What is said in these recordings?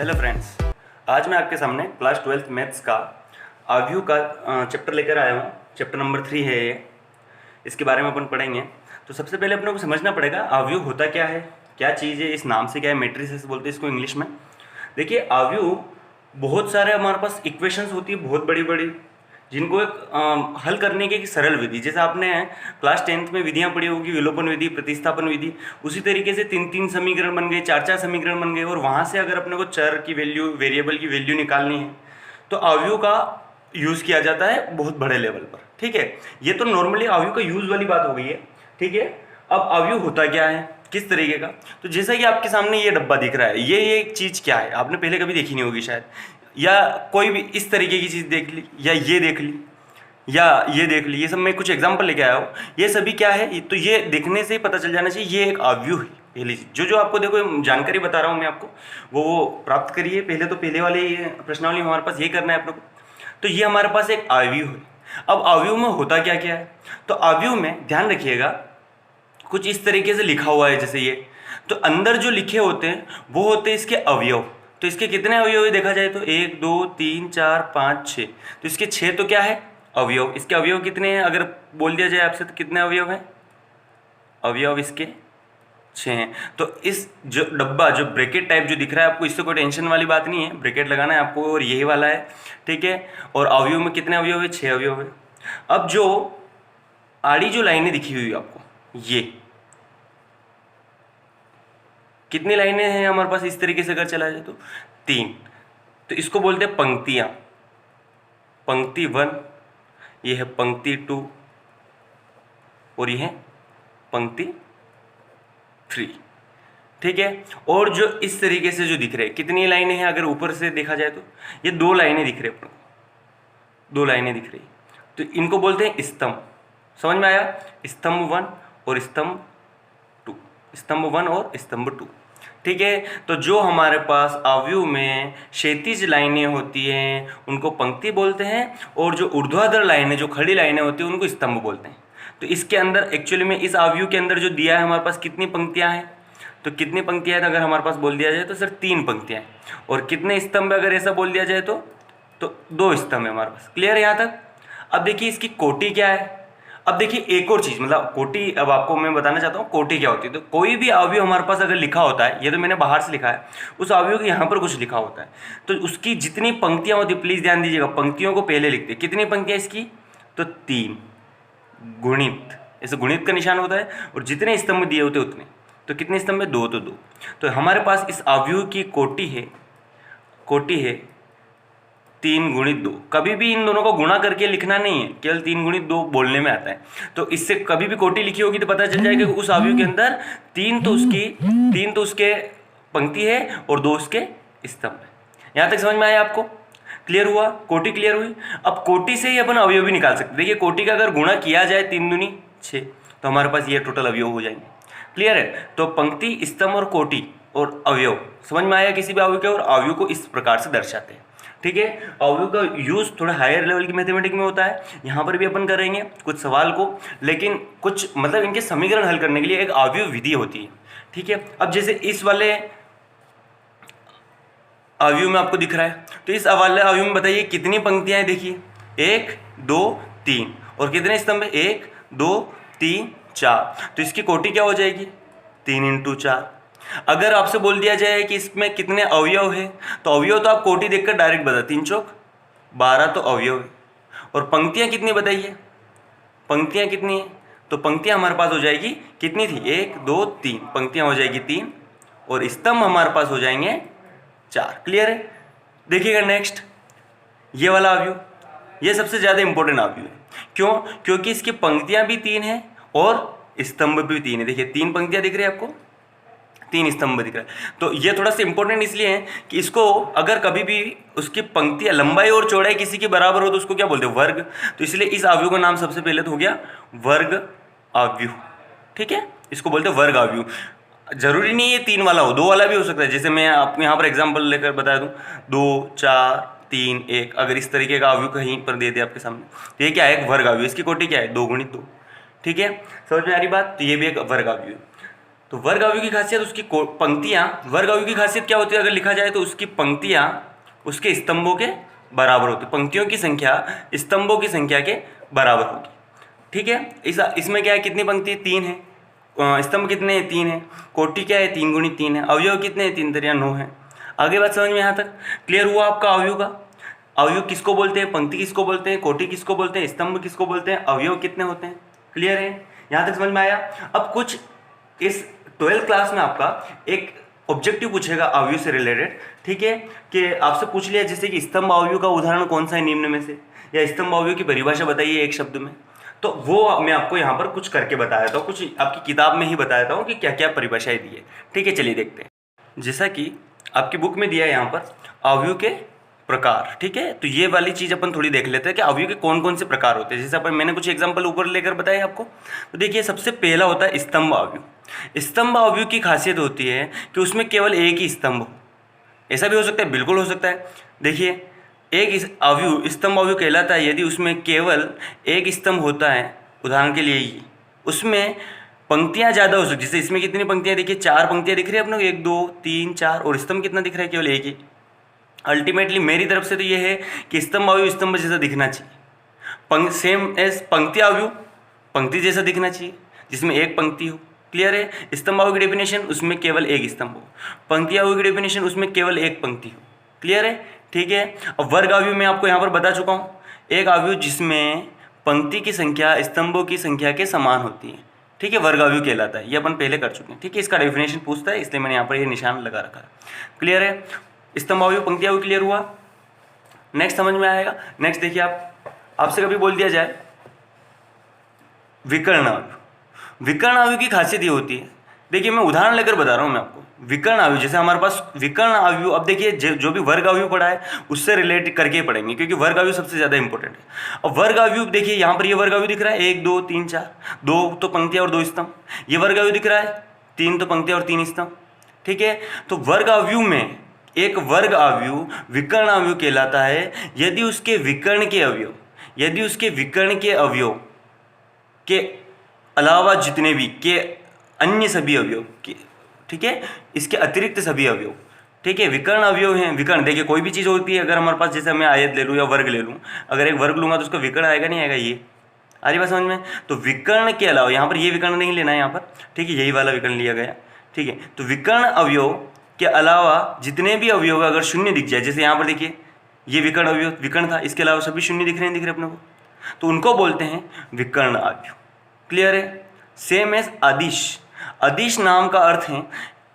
Hello friends, आज मैं आपके सामने क्लास 12th मैथ्स का आव्यू का चैप्टर लेकर आया हूँ। चैप्टर नंबर 3 है ये। इसके बारे में अपन पढ़ेंगे। तो सबसे पहले अपने को समझना पड़ेगा आव्यू होता क्या है, क्या चीज़ है, इस नाम से क्या है। मैट्रिसेस बोलते हैं इसको इंग्लिश में। देखिए, आव्यू बहुत सारे हमारे पास इक्वेशंस होती है, बहुत बड़ी बड़ी, जिनको एक हल करने की एक सरल विधि, जैसे आपने क्लास 10th में विधियां पढ़ी होगी, विलोपन विधि, प्रतिस्थापन विधि, उसी तरीके से 3-3 समीकरण बन गए, 4-4 समीकरण बन गए, और वहां से अगर अपने को चर की वैल्यू, वेरिएबल की वैल्यू निकालनी है तो आव्यू का यूज़ किया जाता है बहुत बड़े लेवल पर। ठीक है, ये तो नॉर्मली आव्यू का यूज़ वाली बात हो गई है। ठीक है, अब आव्यू होता क्या है, किस तरीके का। तो जैसा कि आपके सामने ये डब्बा दिख रहा है, ये चीज़ क्या है, आपने पहले कभी देखी नहीं होगी शायद, या कोई भी इस तरीके की चीज़ देख ली, या ये देख ली, या ये देख ली। ये सब मैं कुछ एग्जांपल लेके आया हूँ। ये सभी क्या है, तो ये देखने से ही पता चल जाना चाहिए ये एक आव्यू है। पहली चीज जो आपको देखो जानकारी बता रहा हूँ मैं आपको, वो प्राप्त करिए। पहले तो पहले वाले प्रश्नावली में हमारे पास ये करना है अपने को। तो ये हमारे पास एक आव्यू है। अब आव्यू में होता क्या क्या है, तो आव्यू में ध्यान रखिएगा कुछ इस तरीके से लिखा हुआ है, जैसे ये। तो अंदर जो लिखे होते हैं वो होते हैं इसके अवयव। तो इसके कितने अवयव है देखा जाए तो 1 2 3 4 5 6। तो इसके 6 तो क्या है अवयव। इसके अवयव कितने हैं अगर बोल दिया जाए आपसे, तो कितने अवयव हैं, अवयव इसके 6 हैं। तो इस जो डब्बा, जो ब्रैकेट टाइप जो दिख रहा है आपको, इससे कोई टेंशन वाली बात नहीं है, ब्रैकेट लगाना है आपको, और यही वाला है। ठीक है, और अवयव में कितने अवयव है, 6 अवयव है। अब जो आड़ी जो लाइनें दिखी हुई है आपको, ये कितनी लाइनें हैं हमारे पास, इस तरीके से अगर चला जाए तो 3। तो इसको बोलते हैं पंक्तियां। पंक्ति 1, ये है पंक्ति 2, और ये है पंक्ति 3। ठीक है, और जो इस तरीके से जो दिख रहे हैं, कितनी लाइनें हैं अगर ऊपर से देखा जाए तो ये 2 लाइनें दिख रही है, 2 लाइनें दिख रही। तो इनको बोलते हैं स्तंभ। समझ में आया, स्तंभ 1 और स्तंभ 2, स्तंभ 1 और स्तंभ 2। ठीक है, तो जो हमारे पास आव्यू में क्षैतिज लाइनें होती हैं उनको पंक्ति बोलते हैं, और जो ऊर्ध्वाधर लाइनें, जो खड़ी लाइनें होती हैं, उनको स्तंभ बोलते हैं। तो इसके अंदर एक्चुअली में इस आव्यू के अंदर जो दिया है हमारे पास, कितनी पंक्तियां हैं, तो कितनी पंक्तियां हैं, तो अगर हमारे पास बोल दिया जाए तो सर 3 पंक्तियां हैं। और कितने स्तंभ अगर ऐसा बोल दिया जाए तो 2 स्तंभ है हमारे पास। क्लियर है यहाँ तक। अब देखिए इसकी कोटि क्या है। अब देखिए एक और चीज, मतलब कोटि, अब आपको मैं बताना चाहता हूँ कोटि क्या होती है। तो कोई भी अवयव हमारे पास अगर लिखा होता है, ये तो मैंने बाहर से लिखा है, उस अवयव के यहाँ पर कुछ लिखा होता है, तो उसकी जितनी पंक्तियां होती, प्लीज ध्यान दीजिएगा, पंक्तियों को पहले लिखते हैं। कितनी पंक्तियां इसकी, तो 3 गुणित, ऐसे गुणित का निशान होता है, और जितने स्तंभ दिए होते उतने। तो कितने स्तंभ है, 2 तो 2। तो हमारे पास इस अवयव की कोटि है 3 गुणित 2। कभी भी इन दोनों को गुणा करके लिखना नहीं है, केवल 3 गुणित 2 बोलने में आता है। तो इससे कभी भी कोटि लिखी होगी तो पता चल जाएगा कि उस अवयव के अंदर 3 तो उसके पंक्ति है और 2 उसके स्तंभ है। यहाँ तक समझ में आया आपको, क्लियर हुआ, कोटि क्लियर हुई। अब कोटि से ही अपन अवयव भी निकाल सकते। देखिए कोटि का अगर गुणा किया जाए 3 दूनी 6, तो हमारे पास ये टोटल अवयव हो जाएंगे। क्लियर है। तो पंक्ति, स्तंभ और कोटि और अवयव समझ में आया किसी भी अवयव के, और अवयव को इस प्रकार से दर्शाते हैं। ठीक है, अवयव का यूज थोड़ा हायर लेवल की मैथमेटिक्स में होता है, यहाँ पर भी अपन करेंगे कुछ सवाल को, लेकिन कुछ मतलब इनके समीकरण हल करने के लिए एक अवयव विधि होती है। ठीक है, अब जैसे इस वाले अवयव में आपको दिख रहा है, तो इस वाले अवयव में बताइए कितनी पंक्तियां हैं। देखिए 1 2 3, और कितने स्तंभ है, 1 2 3 4। तो इसकी कोटि क्या हो जाएगी, 3 × 4। अगर आपसे बोल दिया जाए कि इसमें कितने अवयव है, तो अवयव तो आप कोटि देखकर डायरेक्ट बता, 3 चौक 12 तो अवयव है। और पंक्तियां कितनी बताइए, पंक्तियां कितनी है, तो पंक्तियां हमारे पास हो जाएगी, कितनी थी, 1 2 3, पंक्तियां हो जाएगी 3, और स्तंभ हमारे पास हो जाएंगे 4। क्लियर है। देखिएगा नेक्स्ट, ये वाला अवयव, ये सबसे ज्यादा इंपॉर्टेंट अवयव है। क्यों, क्योंकि इसकी पंक्तियां भी 3 है और स्तंभ भी 3 है। देखिए 3 पंक्तियां दिख रही है आपको, 3 स्तंभ दिख रहा है। तो ये थोड़ा सा इंपॉर्टेंट इसलिए है कि इसको अगर कभी भी उसकी पंक्तियां, लंबाई और चौड़ाई किसी के बराबर हो तो उसको क्या बोलते हैं, वर्ग। तो इसलिए इस अवयव का नाम सबसे पहले तो हो गया वर्ग अवयव। ठीक है, इसको बोलते हैं वर्ग अवयव। जरूरी नहीं है 3 वाला हो, 2 वाला भी हो सकता है। जैसे मैं आपको यहाँ पर एग्जाम्पल लेकर बता दूँ, 2 4 3 1, अगर इस तरीके का अवयव कहीं पर दे दे आपके सामने, तो ये क्या है, एक वर्ग अवयव। इसकी कोटि क्या है, 2 × 2। ठीक है, समझ में आ रही बात। तो ये भी एक वर्ग अवयव है। तो वर्ग अवयव की खासियत उसकी पंक्तियां, वर्ग अवयव की खासियत क्या होती है अगर लिखा जाए तो उसकी पंक्तियां उसके स्तंभों के बराबर होती है, पंक्तियों की संख्या स्तंभों की संख्या के बराबर होगी। ठीक है, इसमें क्या है, कितनी पंक्ति, 3 है, स्तंभ कितने हैं, 3 है, कोटि क्या है, 3 × 3 है, अवयव कितने हैं, 3 × 3 9 है। आगे बात समझ में यहाँ तक क्लियर हुआ आपका अवयव का। अवयव किसको बोलते हैं, पंक्ति किसको बोलते हैं, कोटि किसको बोलते हैं, स्तंभ किसको बोलते हैं, अवयव कितने होते हैं, क्लियर है, यहाँ तक समझ में आया। अब कुछ इस 12th क्लास में आपका एक ऑब्जेक्टिव पूछेगा अवयव से रिलेटेड, ठीक है, कि आपसे पूछ लिया जैसे कि स्तंभ अवयव का उदाहरण कौन सा है निम्न में से, या स्तंभ अवयव की परिभाषा बताइए एक शब्द में। तो वो मैं आपको यहाँ पर कुछ करके बताया था, कुछ आपकी किताब में ही बताया था कि क्या क्या परिभाषाएं दी है। ठीक है, चलिए देखते हैं। जैसा कि आपकी बुक में दिया है यहाँ पर अवयव के प्रकार, ठीक है, तो ये वाली चीज़ अपन थोड़ी देख लेते हैं कि अवयव के कौन कौन से प्रकार होते हैं। जैसे अपन मैंने कुछ एग्जांपल ऊपर लेकर बताए आपको, तो देखिए सबसे पहला होता है स्तंभ अवयव। स्तंभ अवयव की खासियत होती है कि उसमें केवल एक ही स्तंभ हो। ऐसा भी हो सकता है, बिल्कुल हो सकता है। देखिए एक अवयव स्तंभ अवयव कहलाता है यदि उसमें केवल एक स्तंभ होता है। उदाहरण के लिए ये उसमें पंक्तियां ज़्यादा हो सकती है, जैसे इसमें कितनी पंक्तियां देखिए, 4 पंक्तियां दिख रही है अपने को, 1 2 3 4, और स्तंभ कितना दिख रहा है, केवल एक ही। अल्टीमेटली मेरी तरफ से तो ये है कि स्तंभ अवयव स्तंभ जैसा दिखना चाहिए, सेम एज पंक्ति अवयव पंक्ति जैसा दिखना चाहिए जिसमें एक पंक्ति हो। क्लियर है, स्तंभ अवयव की डेफिनेशन उसमें केवल एक स्तंभ हो, पंक्ति अवयव की डेफिनेशन उसमें केवल एक पंक्ति हो। क्लियर है, ठीक है। अब वर्ग अवयव मैं आपको यहाँ पर बता चुका हूँ, एक अवयव जिसमें पंक्ति की संख्या स्तंभों की संख्या के समान होती है, ठीक है, वर्ग अवयव कहलाता है। ये अपन पहले कर चुके हैं, ठीक है। इसका डेफिनेशन पूछता है इसलिए मैंने यहाँ पर ये निशान लगा रखा है। क्लियर है, स्तंभ अवयव पंक्ति अवयव क्लियर हुआ। नेक्स्ट समझ में आएगा। नेक्स्ट देखिए, आपसे कभी बोल दिया जाए विकर्ण अवयव। विकर्ण अवयव की खासियत ये होती है, देखिए मैं उदाहरण लेकर बता रहा हूँ मैं आपको। विकर्ण अवयव जैसे हमारे पास विकर्ण अवयव, अब देखिए जो भी वर्ग अवयव पढ़ा है उससे रिलेट करके पढ़ेंगे क्योंकि वर्ग अवयव सबसे ज़्यादा इंपॉर्टेंट है। अब वर्ग अवयव देखिए यहाँ पर ये वर्ग अवयव दिख रहा है 1 2 3 4, 2 तो पंक्तियाँ और 2 स्तंभ। ये वर्ग अवयव दिख रहा है 3 तो पंक्तियाँ और 3 स्तंभ, ठीक है। तो वर्ग अवयव में एक वर्ग अवयव विकर्ण अवयव कहलाता है यदि उसके विकर्ण के अवयव के अलावा जितने भी के अन्य सभी अवयव के, ठीक है, इसके अतिरिक्त सभी अवयव, ठीक है, विकर्ण अवयव हैं। विकर्ण देखिए कोई भी चीज़ होती है, अगर हमारे पास जैसे मैं आयत ले लूँ या वर्ग ले लूँ, अगर एक वर्ग लूँगा तो उसका विकर्ण आएगा नहीं आएगा, ये आ रही बात समझ में। तो विकर्ण के अलावा यहाँ पर ये विकर्ण नहीं लेना है यहाँ पर, ठीक है, यही वाला विकर्ण लिया गया, ठीक है। तो विकर्ण अवयव के अलावा जितने भी अवयव अगर शून्य दिख जाए, जैसे यहाँ पर देखिए ये विकर्ण अवयव विकर्ण था, इसके अलावा सभी शून्य दिख रहे अपने को, तो उनको बोलते हैं विकर्ण अवयव। क्लियर है। सेम एज अदिश। अदिश नाम का अर्थ है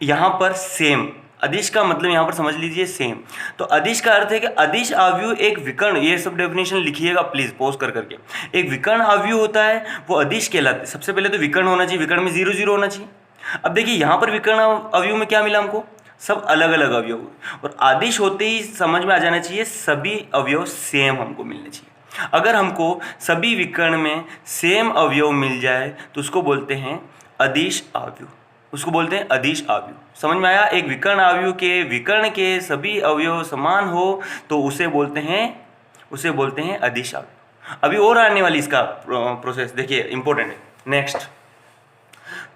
यहाँ पर सेम, अदिश का मतलब यहाँ पर समझ लीजिए सेम। तो अदिश का अर्थ है कि अदिश अवयव एक विकर्ण, ये सब डेफिनेशन लिखिएगा प्लीज पोस्ट कर करके। एक विकर्ण अवयव होता है वो अदिश कहलाता है। सबसे पहले तो विकर्ण होना चाहिए, विकर्ण में 0 0 होना चाहिए। अब देखिए यहाँ पर विकर्ण अवयव में क्या मिला हमको, सब अलग अलग अवयव, और आदिश होते ही समझ में आ जाना चाहिए सभी अवयव सेम हमको मिलने चाहिए। अगर हमको सभी विकर्ण में सेम अवयव मिल जाए तो उसको बोलते हैं अदिश अवयव, उसको बोलते हैं अदिश अवयव। समझ में आया। एक विकर्ण अवयव के विकर्ण के सभी अवयव समान हो तो उसे बोलते हैं अदिश अवयव। अभी और आने वाली इसका प्रोसेस देखिए इंपॉर्टेंट है। नेक्स्ट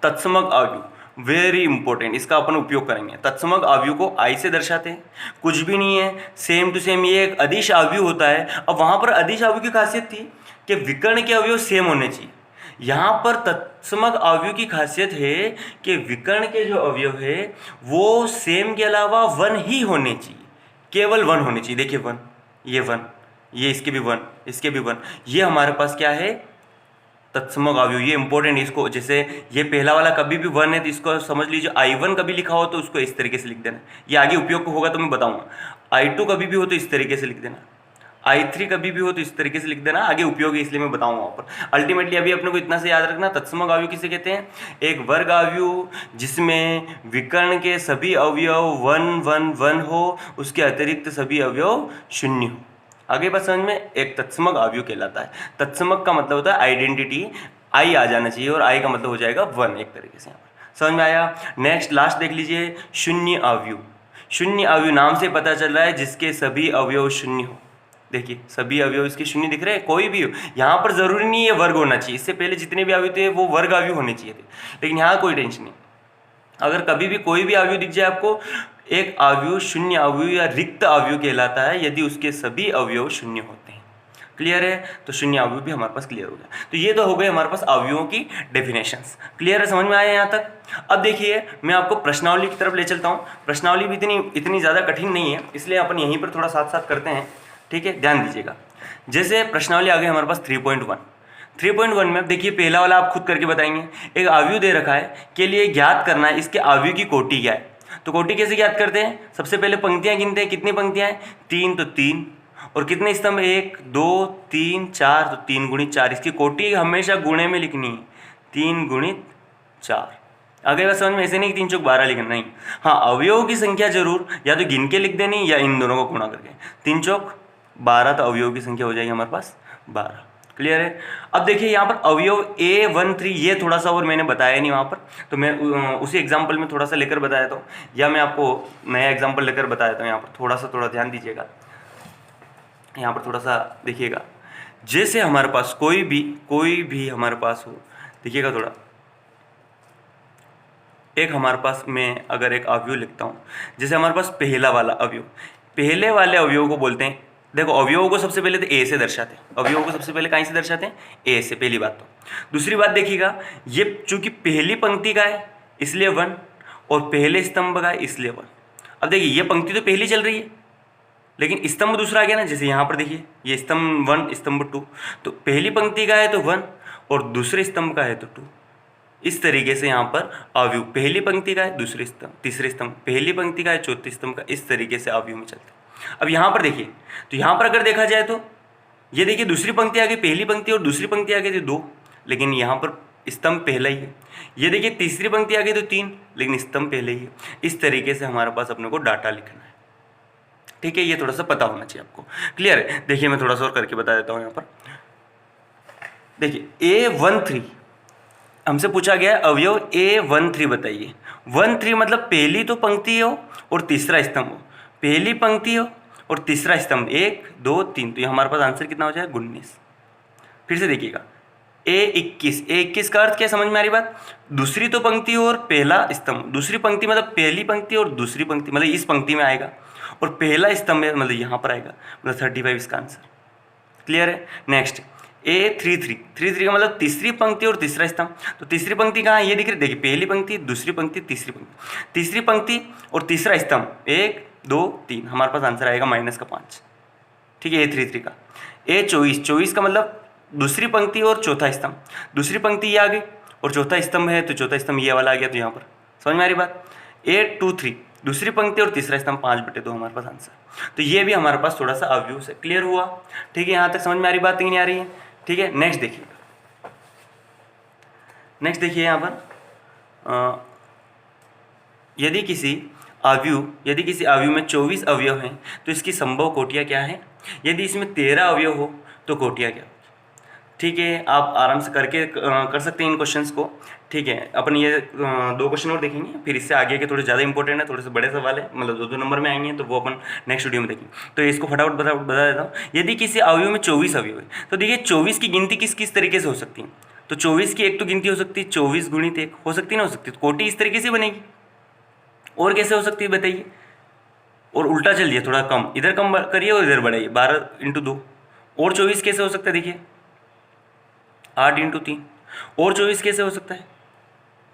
तत्समक अवयव, वेरी इंपॉर्टेंट, इसका अपन उपयोग करेंगे। तत्समक अवयव को आई से दर्शाते हैं, कुछ भी नहीं है, सेम टू सेम ये एक अदिश अवयव होता है। अब वहाँ पर अदिश अवयव की खासियत थी कि विकर्ण के अवयव सेम होने चाहिए। यहाँ पर तत्समक अवयव की खासियत है कि विकर्ण के जो अवयव है वो सेम के अलावा 1 ही होने चाहिए, केवल 1 होने चाहिए। देखिए 1, ये 1, ये इसके भी 1, इसके भी 1, ये हमारे पास क्या है तत्समक अवयव। ये इंपॉर्टेंट, इसको जैसे ये पहला वाला कभी भी 1 है तो इसको समझ लीजिए I1 कभी लिखा हो तो उसको इस तरीके से लिख देना, ये आगे उपयोग होगा तो मैं बताऊंगा। I2 कभी भी हो तो इस तरीके से लिख देना, I3 कभी भी हो तो इस तरीके से लिख देना, आगे उपयोग है इसलिए मैं बताऊंगा वहाँ पर। अल्टीमेटली अभी अपने को इतना से याद रखना, तत्समक अवयव किसे कहते हैं, एक वर्ग अवयव जिसमें विकर्ण के सभी अवयव 1 1 1 हो, उसके अतिरिक्त सभी अवयव 0 हो। आगे बात समझ में, एक तत्समक अवयव कहलाता है। तत्समक का मतलब होता है आइडेंटिटी, आई आ जाना चाहिए, और आई का मतलब हो जाएगा 1 एक तरीके से। समझ में आया। नेक्स्ट लास्ट देख लीजिए, शून्य अवयव। शून्य अवयव नाम से पता चल रहा है जिसके सभी अवयव 0 हो। देखिए सभी अवयव इसके 0 दिख रहे हैं, कोई भी हो, यहाँ पर जरूरी नहीं है वर्ग होना चाहिए, इससे पहले जितने भी अवयव थे वो वर्ग अवयव होने चाहिए थे, लेकिन यहाँ कोई टेंशन नहीं, अगर कभी भी कोई भी अवयव दिख जाए आपको, एक अवयव शून्य अवयव या रिक्त अवयव कहलाता है यदि उसके सभी अवयव शून्य होते हैं। क्लियर है? तो शून्य अवयव भी हमारे पास क्लियर हो गया। तो ये तो हो गए हमारे पास अवयवों की डेफिनेशंस। क्लियर है? समझ में आया यहाँ तक? अब देखिए मैं आपको प्रश्नावली की तरफ ले चलता हूँ। प्रश्नावली भी इतनी ज़्यादा कठिन नहीं है, इसलिए अपन यहीं पर थोड़ा साथ साथ करते हैं। ठीक है, ध्यान दीजिएगा। जैसे प्रश्नावली आ गई हमारे पास 3.1। 3.1 में देखिए पहला वाला आप खुद करके बताएंगे। एक अवयव दे रखा है के लिए ज्ञात करना है इसके अवयव की कोटि क्या है। तो कोटि कैसे ज्ञात करते हैं? सबसे पहले पंक्तियां गिनते हैं। कितनी पंक्तियां हैं? 3, तो 3। और कितने स्तंभ? 1 2 3 4, तो 3 गुणित 4। इसकी कोटि हमेशा गुणे में लिखनी है, 3 गुणित 4। आगे बात समझ में? ऐसे नहीं 3 चौक 12 लिखना, नहीं। हाँ, अवयवों की संख्या जरूर या तो गिन के लिख देनी या इन दोनों को गुणा करके। 3 चौक 12, तो अवयवों की संख्या हो जाएगी हमारे पास 12। क्लियर है? अब देखिए यहाँ पर अवयव A13 ये थोड़ा सा और मैंने बताया नहीं वहाँ पर, तो मैं उसी एग्जाम्पल में थोड़ा सा लेकर बताया था, या मैं आपको नया एग्जाम्पल लेकर बताया था। यहाँ पर थोड़ा ध्यान दीजिएगा, यहाँ पर थोड़ा सा देखिएगा। जैसे हमारे पास कोई भी हमारे पास हो, देखिएगा थोड़ा। एक हमारे पास मैं अगर एक अवयव लिखता हूँ, जैसे हमारे पास पहला वाला अवयव, पहले वाले अवयव को बोलते हैं, देखो अवयवों को सबसे पहले तो ए से दर्शाते हैं। अवयवों को सबसे पहले कहीं से दर्शाते हैं? ए से, पहली बात तो। दूसरी बात देखिएगा, ये चूंकि पहली पंक्ति का है इसलिए 1, और पहले स्तंभ का है इसलिए 1। अब देखिए ये पंक्ति तो पहली चल रही है, लेकिन स्तंभ दूसरा आ गया ना। जैसे यहाँ पर देखिए ये स्तंभ 1 स्तंभ 2, तो पहली पंक्ति का है तो 1 और दूसरे स्तंभ का है तो 2। इस तरीके से यहाँ पर अवयव पहली पंक्ति का है, दूसरे स्तंभ, तीसरे स्तंभ, पहली पंक्ति का है, चौथे स्तंभ का, इस तरीके से अवयव में चलते हैं। अब यहाँ पर देखिए, तो यहाँ पर अगर देखा जाए तो ये देखिए दूसरी पंक्ति आ गई, पहली पंक्ति और दूसरी पंक्ति आ गई तो 2, लेकिन यहाँ पर स्तंभ पहला ही है। ये देखिए तीसरी पंक्ति आ गई तो 3, लेकिन स्तंभ पहले ही है। इस तरीके से हमारे पास अपने को डाटा लिखना है। ठीक है, ये थोड़ा सा पता होना चाहिए आपको। क्लियर है? देखिए मैं थोड़ा सा और करके बता देता हूँ। यहाँ पर देखिए A13 हमसे पूछा गया अवयव A13 बताइए। 13 मतलब पहली तो पंक्ति हो और तीसरा स्तंभ हो, पहली पंक्ति हो और तीसरा स्तंभ, 1 2 3, तो ये हमारे पास आंसर कितना हो जाएगा? 19। फिर से देखिएगा A21 का अर्थ क्या समझ में आ रही बात? दूसरी तो पंक्ति हो और पहला स्तंभ, दूसरी पंक्ति मतलब पहली पंक्ति और दूसरी पंक्ति मतलब इस पंक्ति में आएगा, और पहला स्तंभ मतलब यहाँ पर आएगा, मतलब 35 इसका आंसर। क्लियर है? नेक्स्ट A33 का मतलब तीसरी पंक्ति और तीसरा स्तंभ। तो तीसरी पंक्ति कहाँ है? ये दिख रही, देखिए पहली पंक्ति, दूसरी पंक्ति, तीसरी पंक्ति, तीसरी पंक्ति और तीसरा स्तंभ, 1 2 3, हमारे पास आंसर आएगा -5। ठीक है, A33 का। A24 का मतलब दूसरी पंक्ति और चौथा स्तंभ, दूसरी पंक्ति ये आ गई और चौथा स्तंभ है तो चौथा स्तंभ ये वाला आ गया, तो यहाँ पर समझ में आ रही बात? A23 दूसरी पंक्ति और तीसरा स्तंभ, 5/2 हमारे पास आंसर। तो ये भी हमारे पास थोड़ा सा अवयव से क्लियर हुआ। ठीक है, यहाँ तक समझ में आ रही बात? नहीं आ रही है? ठीक है, नेक्स्ट देखिए। नेक्स्ट देखिए यहाँ पर यदि किसी अवयव में 24 अवयव हैं तो इसकी संभव कोटियाँ क्या हैं? यदि इसमें 13 अवयव हो तो कोटियाँ क्या? ठीक है, आप आराम से करके कर सकते हैं इन क्वेश्चंस को। ठीक है, अपन ये 2 क्वेश्चन और देखेंगे, फिर इससे आगे के थोड़े ज़्यादा इंपॉर्टेंट है, थोड़े से बड़े सवाल है, मतलब 2-2 नंबर में आएंगे, तो वो अपन नेक्स्ट वीडियो में देखेंगे। तो इसको फटाफट बता देता हूँ। यदि किसी अवयव में 24 अवयव है तो देखिए 24 की गिनती किस किस तरीके से हो सकती है? तो 24 की एक तो गिनती हो सकती है 24 गुणित 1, हो सकती है ना? हो सकती है। तो कोटि इस तरीके से बनेगी। और कैसे हो सकती है बताइए? और उल्टा चलिए, थोड़ा कम, इधर कम करिए और इधर बढ़ाइए, 12 × 2। और 24 कैसे हो सकता है? देखिए 8 × 3। और 24 कैसे हो सकता है?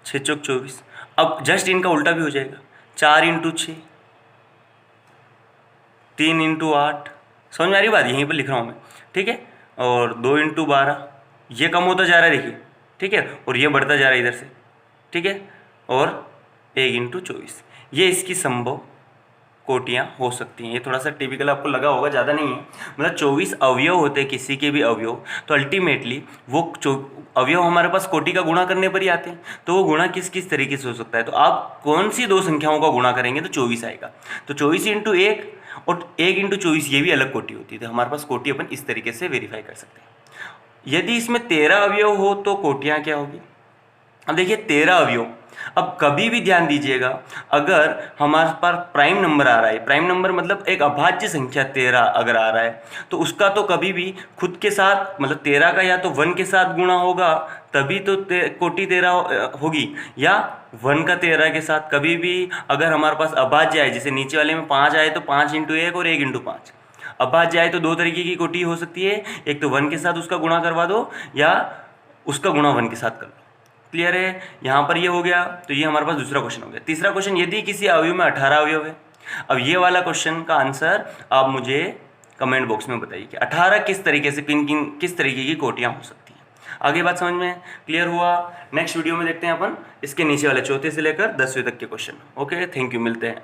6 चौक 24। अब जस्ट इनका उल्टा भी हो जाएगा, 4 × 6, 3 × 8। समझ में आ रही बात? यहीं पर लिख रहा हूँ मैं। ठीक है, और 2 × 12, ये कम होता जा रहा है देखिए। ठीक है, और ये बढ़ता जा रहा है इधर से। ठीक है, और 1 × 24, ये इसकी संभव कोटियाँ हो सकती हैं। ये थोड़ा सा टिपिकल आपको लगा होगा, ज़्यादा नहीं है। मतलब 24 अवयव होते हैं किसी के भी अवयव, तो अल्टीमेटली वो अवयव हमारे पास कोटि का गुणा करने पर ही आते हैं। तो वो गुणा किस किस तरीके से हो सकता है? तो आप कौन सी 2 संख्याओं का गुणा करेंगे तो 24 आएगा। तो 24 × 1 और 1 × 24 ये भी अलग कोटि होती है। तो हमारे पास कोटि अपन इस तरीके से वेरीफाई कर सकते हैं। यदि इसमें 13 अवयव हो तो कोटियाँ क्या होगी? अब देखिए 13 अवयव। अब कभी भी ध्यान दीजिएगा, अगर हमारे पास प्राइम नंबर आ रहा है, प्राइम नंबर मतलब एक अभाज्य संख्या 13 अगर आ रहा है, तो उसका तो कभी भी खुद के साथ मतलब 13 का या तो 1 के साथ गुणा होगा तभी तो कोटि 13 होगी, या 1 का 13 के साथ। कभी भी अगर हमारे पास अभाज्य आए, जैसे नीचे वाले में 5 आए तो 5 × 1 और 1 × 5। अभाज्य आए तो दो तरीके की कोटि हो सकती है, एक तो 1 के साथ उसका गुणा करवा दो या उसका गुणा 1 के साथ कर लो। क्लियर है? यहाँ पर ये हो गया, तो ये हमारे पास दूसरा क्वेश्चन हो गया। तीसरा क्वेश्चन, यदि किसी अवयव में 18 अवयव है। अब ये वाला क्वेश्चन का आंसर आप मुझे कमेंट बॉक्स में बताइए कि 18 किस तरीके से किस तरीके की कोटियाँ हो सकती हैं। आगे बात समझ में क्लियर हुआ? नेक्स्ट वीडियो में देखते हैं अपन इसके नीचे वाले चौथे से लेकर 10वीं तक के क्वेश्चन। ओके, थैंक यू, मिलते हैं।